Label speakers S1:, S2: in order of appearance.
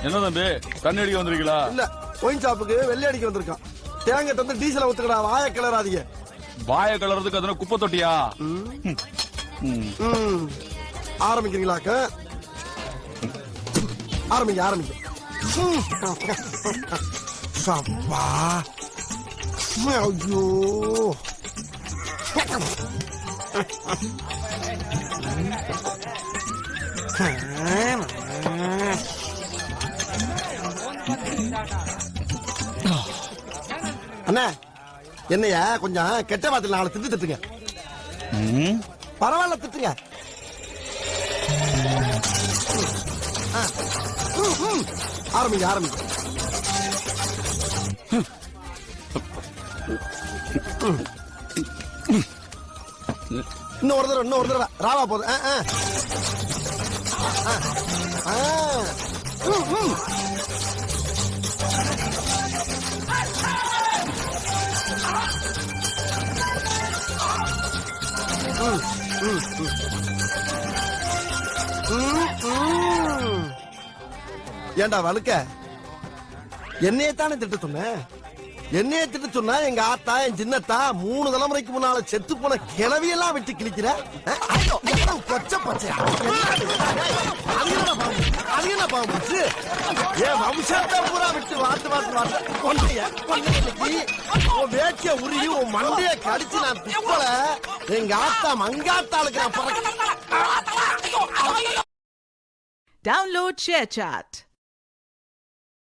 S1: என்ன தம்பி கண்ணடிக்க வந்திருக்கீங்களா?
S2: இல்ல, ஒயின் ஷாப்புக்கு வெள்ளை அடிக்க வந்திருக்கான். தேங்க தந்து டீசல ஊத்துக்கடா, வாய கிளறாதீங்க.
S1: வாய கலறதுக்கு அதன குப்பை தொட்டியா?
S2: ஆரம்பிக்கிறீங்களாக்க? ஆரம்பிங்க ஆரம்பிங்க. சப்பா ஐயோ அண்ணா, என்னையா கொஞ்சம் கெட்ட வார்த்தையில நாளை திட்டுங்க. பரவாயில்ல, திட்டுங்க. ஆரம்பிங்க ஆரம்பிங்க. இன்னும் ஒரு தடவை ராவா போதும். ஏண்டா வழுக்க, என்னையத்தானே திட்ட சொன்ன? என்னைய திட்ட சொன்னா எங்க ஆத்தா, என் சின்னத்தா 3 தலைமுறைக்கு முன்னால செத்து போன கிளவியெல்லாம் விட்டு கிழிக்கிற கொச்ச பச்சையா? அது என்ன பாம்பு? என் வம்சத்தை பூரா விட்டு வாட்டு வேட்டிய உருகி உன் மண்டைய கடிச்சு நான் திப்பல. எங்க ஆத்தா மங்காத்தாளுக்கு நான்
S3: Download ShareChat.